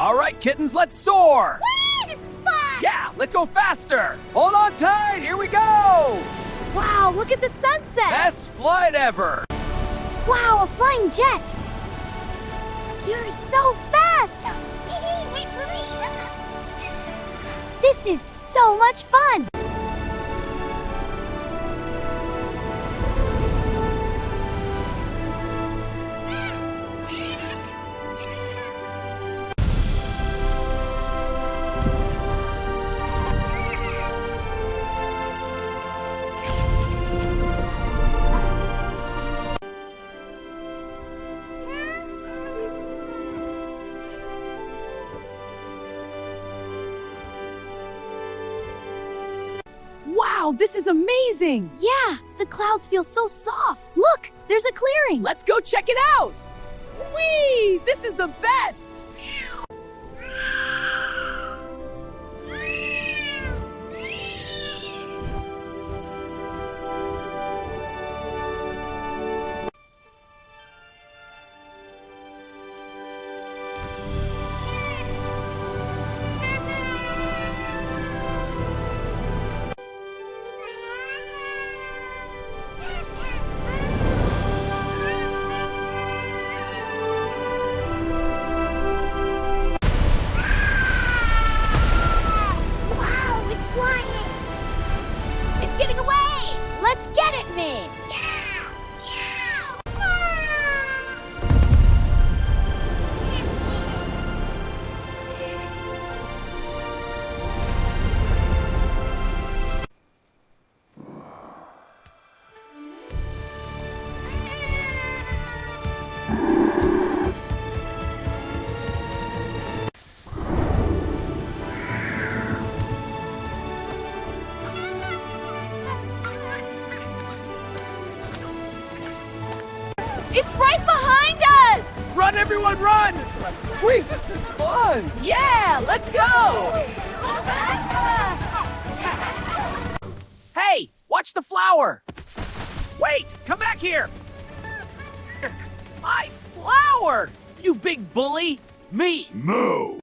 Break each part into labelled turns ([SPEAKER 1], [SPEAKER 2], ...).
[SPEAKER 1] All right, kittens, let's soar.
[SPEAKER 2] Whee! This is fun!
[SPEAKER 1] Yeah, let's go faster. Hold on tight, here we go.
[SPEAKER 2] Wow, look at the sunset!
[SPEAKER 1] Best flight ever.
[SPEAKER 2] Wow, a flying jet! You're so fast! Wait for me! This is so much fun!
[SPEAKER 3] Wow, this is amazing!
[SPEAKER 2] Yeah, the clouds feel so soft. Look, there's a clearing.
[SPEAKER 3] Let's go check it out! Whee! This is the best!
[SPEAKER 2] Wow, it's flying! It's getting away! Let's get it, Min! Yeah! It's right behind us!
[SPEAKER 1] Run, everyone, run. Please, this is fun.
[SPEAKER 3] Yeah, let's go!
[SPEAKER 1] Hey, watch the flower. Wait, come back here. My flower, you big bully. Me. Moo.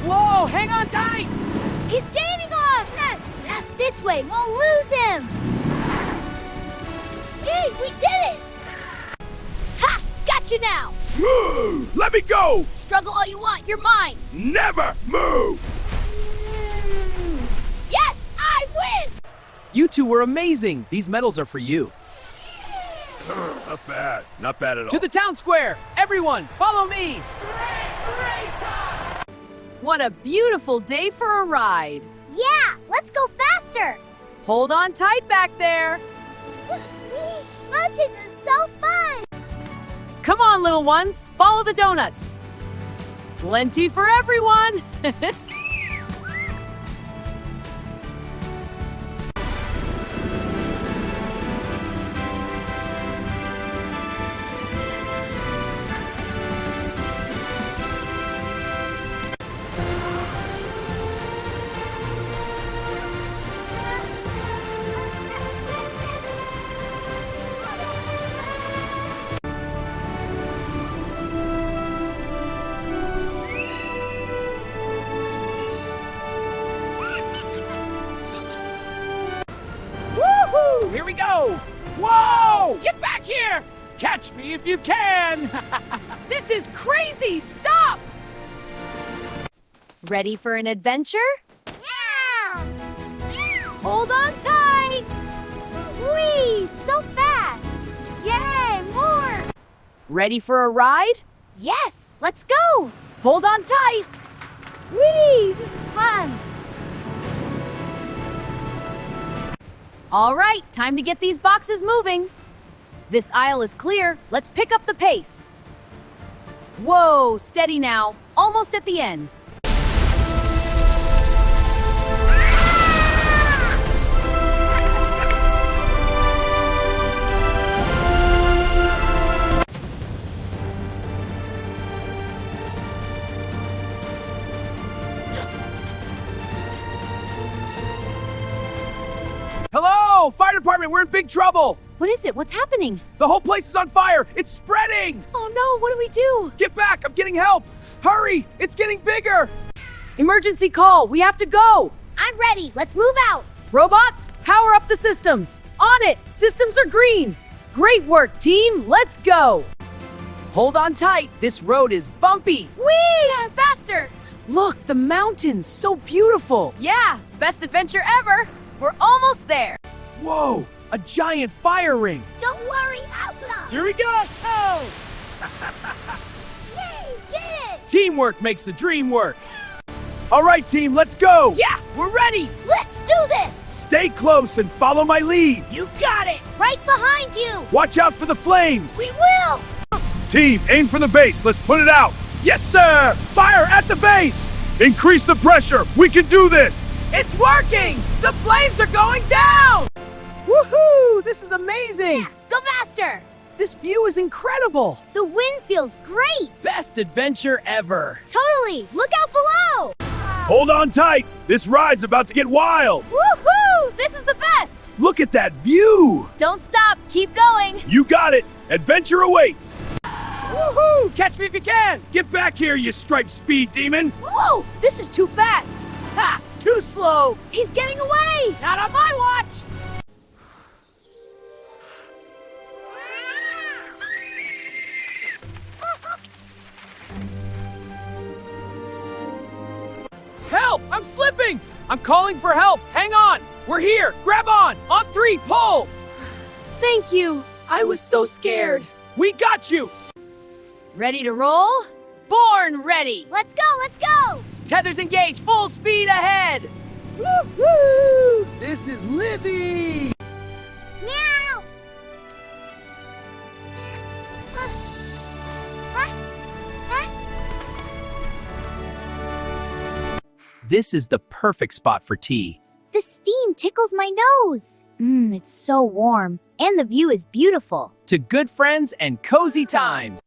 [SPEAKER 1] Whoa, hang on tight.
[SPEAKER 2] He's gaining on us! This way, we'll lose him! Hey, we did it! Ha! Got you now!
[SPEAKER 1] Move! Let me go.
[SPEAKER 2] Struggle all you want, you're mine!
[SPEAKER 1] Never move.
[SPEAKER 2] Yes, I win!
[SPEAKER 1] You two were amazing. These medals are for you.
[SPEAKER 4] Not bad. Not bad at all.
[SPEAKER 1] To the town square. Everyone, follow me.
[SPEAKER 3] What a beautiful day for a ride!
[SPEAKER 2] Yeah, let's go faster!
[SPEAKER 3] Hold on tight back there!
[SPEAKER 2] Mountains is so fun!
[SPEAKER 3] Come on, little ones, follow the donuts! Plenty for everyone!
[SPEAKER 1] Woohoo! Here we go. Whoa! Get back here! Catch me if you can.
[SPEAKER 3] This is crazy! Stop!
[SPEAKER 2] Ready for an adventure? Hold on tight! Whee! So fast! Yay! More!
[SPEAKER 3] Ready for a ride?
[SPEAKER 2] Yes! Let's go!
[SPEAKER 3] Hold on tight!
[SPEAKER 2] Whee! This is fun!
[SPEAKER 3] All right, time to get these boxes moving. This aisle is clear. Let's pick up the pace. Whoa, steady now. Almost at the end.
[SPEAKER 1] department, we're in big trouble!
[SPEAKER 3] What is it? What's happening?
[SPEAKER 1] The whole place is on fire! It's spreading!
[SPEAKER 3] Oh no, what do we do?
[SPEAKER 1] Get back! I'm getting help! Hurry! It's getting bigger!
[SPEAKER 3] Emergency call, we have to go!
[SPEAKER 2] I'm ready. Let's move out.
[SPEAKER 3] Robots, power up the systems! On it! Systems are green! Great work, team! Let's go!
[SPEAKER 5] Hold on tight. This road is bumpy.
[SPEAKER 3] Whee! Faster!
[SPEAKER 5] Look, the mountains, so beautiful.
[SPEAKER 3] Yeah, best adventure ever! We're almost there!
[SPEAKER 1] Whoa! A giant fire ring!
[SPEAKER 2] Don't worry, I'll blow.
[SPEAKER 1] Here we go! Oh!
[SPEAKER 2] Yay, get it.
[SPEAKER 1] Teamwork makes the dream work! All right, team, let's go!
[SPEAKER 5] Yeah, we're ready.
[SPEAKER 2] Let's do this.
[SPEAKER 1] Stay close and follow my lead!
[SPEAKER 2] You got it. Right behind you.
[SPEAKER 1] Watch out for the flames!
[SPEAKER 2] We will.
[SPEAKER 1] Team, aim for the base. Let's put it out. Yes, sir! Fire at the base! Increase the pressure. We can do this!
[SPEAKER 5] It's working. The flames are going down. Woohoo! This is amazing.
[SPEAKER 2] Go faster.
[SPEAKER 5] This view is incredible.
[SPEAKER 2] The wind feels great.
[SPEAKER 1] Best adventure ever.
[SPEAKER 2] Totally. Look out below.
[SPEAKER 1] Hold on tight. This ride's about to get wild.
[SPEAKER 3] Woohoo! This is the best!
[SPEAKER 1] Look at that view.
[SPEAKER 3] Don't stop, keep going!
[SPEAKER 1] You got it. Adventure awaits. Woohoo! Catch me if you can. Get back here, you striped speed demon.
[SPEAKER 2] Whoa, this is too fast.
[SPEAKER 5] Ha! Too slow.
[SPEAKER 2] He's getting away.
[SPEAKER 5] Not on my watch.
[SPEAKER 1] Help! I'm slipping! I'm calling for help! Hang on! We're here! Grab on! On 3, pull!
[SPEAKER 3] Thank you!
[SPEAKER 5] I was so scared.
[SPEAKER 1] We got you!
[SPEAKER 3] Ready to roll?
[SPEAKER 5] Born ready.
[SPEAKER 2] Let's go, let's go.
[SPEAKER 5] Tethers engaged. Full speed ahead.
[SPEAKER 1] Woo-hoo! This is Livy!
[SPEAKER 2] Meow.
[SPEAKER 1] This is the perfect spot for tea.
[SPEAKER 2] The steam tickles my nose. It's so warm. And the view is beautiful.
[SPEAKER 1] To good friends and cozy times.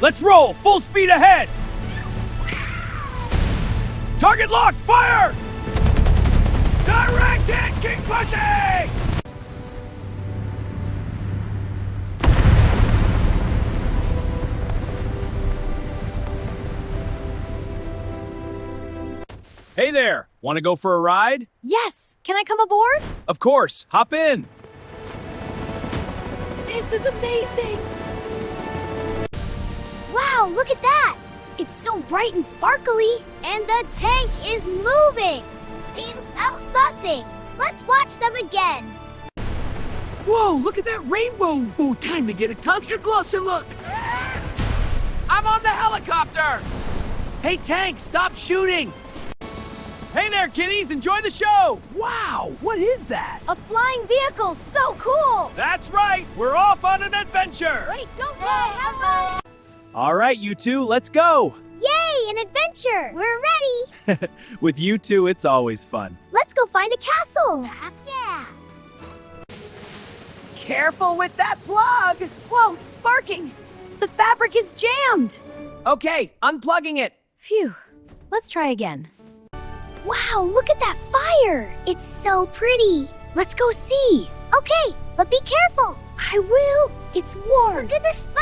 [SPEAKER 1] Let's roll! Full speed ahead! Target locked! Fire! Direct hit! Keep pushing! Hey there! Want to go for a ride?
[SPEAKER 3] Yes! Can I come aboard?
[SPEAKER 1] Of course! Hop in!
[SPEAKER 3] This is amazing!
[SPEAKER 2] Wow, look at that. It's so bright and sparkly. And the tank is moving. Things out sussing. Let's watch them again.
[SPEAKER 5] Whoa, look at that rainbow. Oh, time to get a closer look. I'm on the helicopter. Hey, tank, stop shooting.
[SPEAKER 1] Hey there, kiddies! Enjoy the show!
[SPEAKER 5] Wow, what is that?
[SPEAKER 3] A flying vehicle! So cool!
[SPEAKER 1] That's right! We're off on an adventure!
[SPEAKER 2] Wait, don't go. Have fun.
[SPEAKER 1] All right, you two, let's go!
[SPEAKER 2] Yay, an adventure. We're ready.
[SPEAKER 1] With you two, it's always fun.
[SPEAKER 2] Let's go find a castle. Yeah.
[SPEAKER 5] Careful with that plug.
[SPEAKER 3] Whoa, sparking! The fabric is jammed!
[SPEAKER 5] Okay, unplugging it.
[SPEAKER 3] Phew. Let's try again.
[SPEAKER 2] Wow, look at that fire. It's so pretty. Let's go see. Okay, but be careful. I will. It's warm. Look at the sparkle.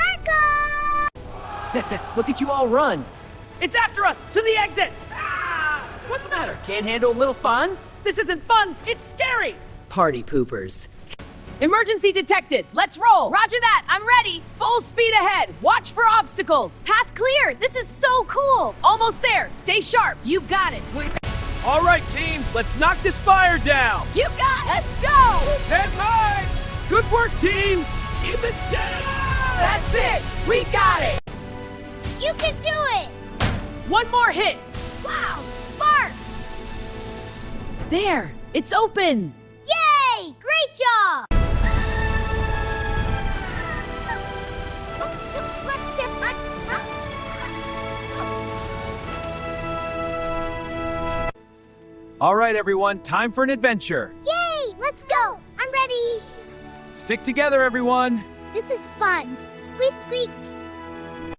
[SPEAKER 5] Look at you all run. It's after us, to the exit. Ah! What's the matter? Can't handle a little fun? This isn't fun, it's scary. Party poopers. Emergency detected. Let's roll.
[SPEAKER 3] Roger that, I'm ready!
[SPEAKER 5] Full speed ahead. Watch for obstacles.
[SPEAKER 3] Path clear! This is so cool!
[SPEAKER 5] Almost there. Stay sharp. You got it.
[SPEAKER 1] All right, team, let's knock this fire down!
[SPEAKER 5] You got it. Let's go.
[SPEAKER 1] Head high! Good work, team! Keep it steady!
[SPEAKER 5] That's it. We got it.
[SPEAKER 2] You can do it.
[SPEAKER 5] One more hit.
[SPEAKER 2] Wow, sparks.
[SPEAKER 3] There! It's open!
[SPEAKER 2] Yay, great job.
[SPEAKER 1] All right, everyone, time for an adventure.
[SPEAKER 2] Yay, let's go. I'm ready.
[SPEAKER 1] Stick together, everyone.
[SPEAKER 2] This is fun. Squeak, squeak.